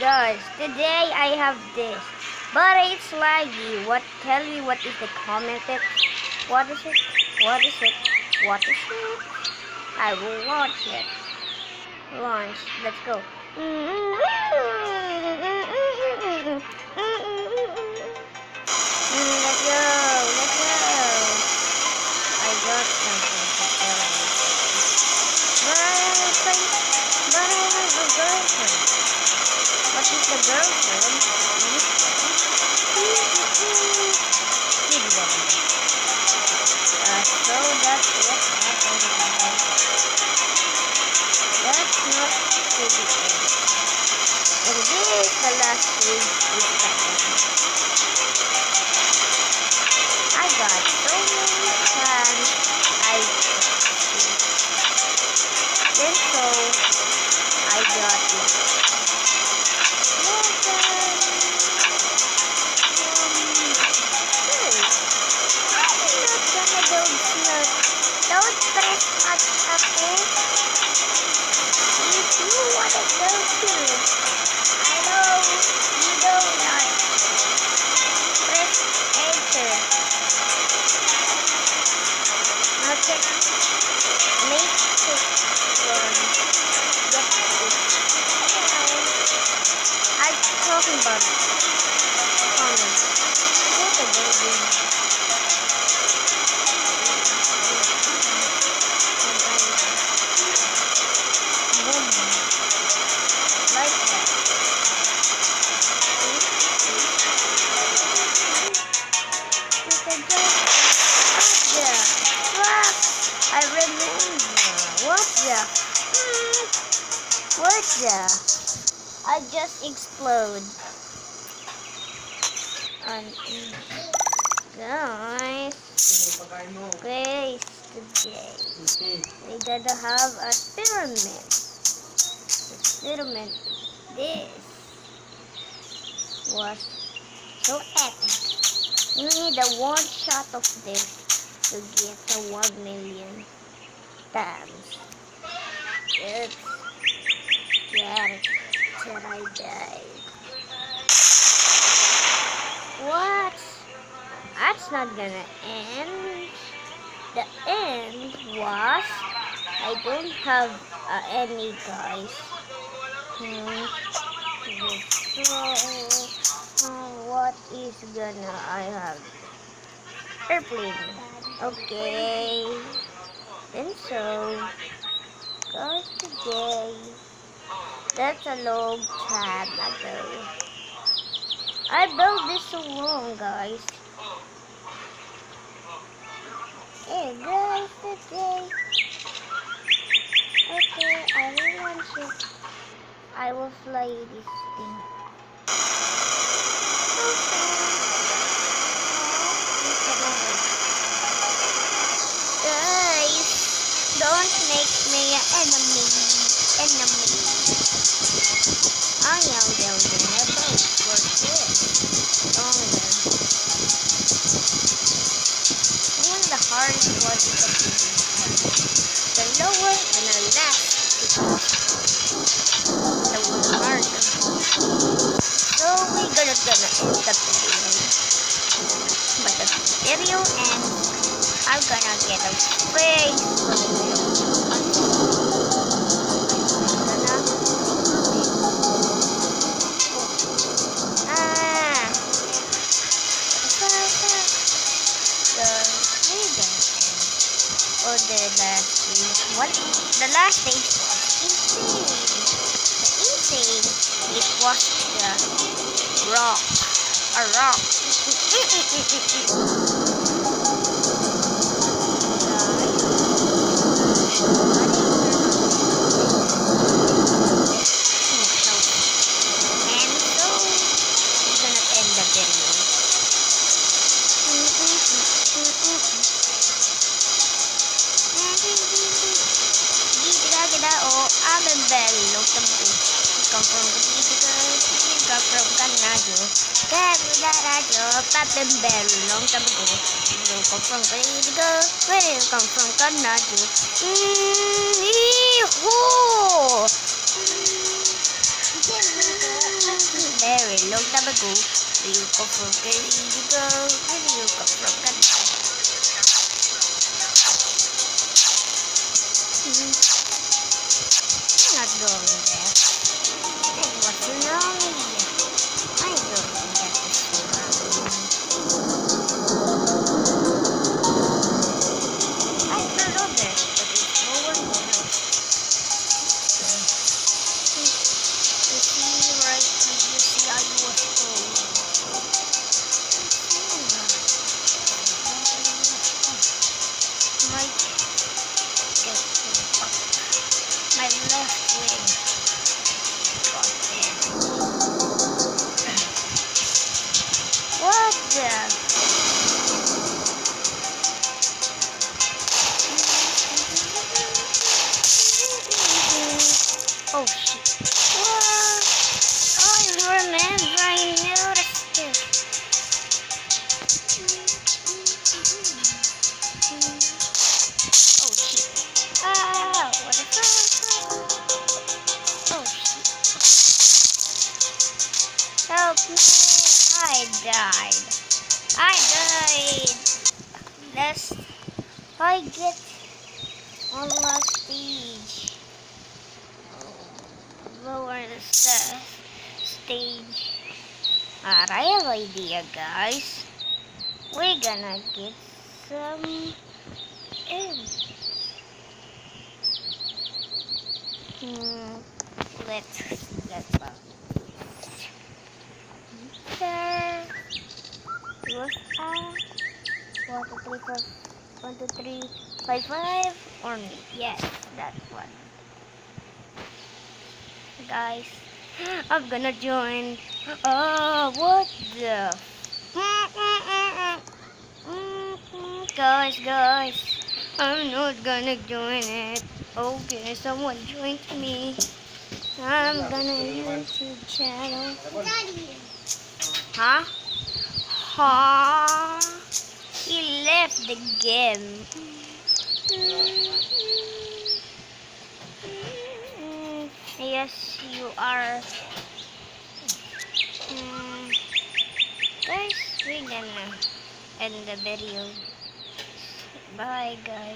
Guys, today I have this, but it's laggy. Tell me what is the comment it? What is it? What is it? What is it? I will watch it. Launch. Let's go. Let's go. Let's go. I got something to tell you. But I have a girlfriend. What is the girlfriend? Kid one. So that's what happened. That's not to the end. And this is the last week with the end. I got so many plans. Then so I got it. Don't press us ako. If you wanna go to, I know you don't like. Press enter. Okay. Make it one. Get it. I'm talking about it. Comment. What a baby. I remember. What the? I just explode. And guys, today we gotta have a experiment. This was so epic. You need a one shot of this to get the 1 million times. It's that I died. What? That's not gonna end. The end was I don't have any guys. What is gonna I have? Airplane. Okay. And so, guys, today, that's a long time ago. I built this so long, guys. Hey, guys, today. Okay, I will launch it. I will fly this thing. Guys, don't make me an enemy. I am building a base for this longer. One of the hardest ones is the beginning. The lower and the last is the one harder. So we're gonna end the video. But the video ends. I'm gonna get a face the last stage was insane. It was the rock. A rock. Come from Canada. Come from Canada. long time ago, the you come from Indigo, where do you come from Canada? I'm not going there. And what's wrong with you? I'm going there to see I heard of this, but there's no one there. You see, right? You see, I was told. My my left wing got in. What the? Oh shit. What? I remember I noticed this. Oh shit. Ah, what the fuck? Oh shit. Help me. I died. I died. Last I get on last stage. Lower the stage. Alright, I have idea, guys. We're gonna get some eggs. Let's there. Was 1, 2, 3, 4, 1, 2, 3, 4, 5, 5. Or yes, that one. Guys, I'm gonna join. Oh, what the? Guys, I'm not gonna join it. Okay, someone join me. I'm gonna YouTube channel. Huh? Huh? He left the game. Yes, you are. Guys, we're gonna end the video. Bye, guys.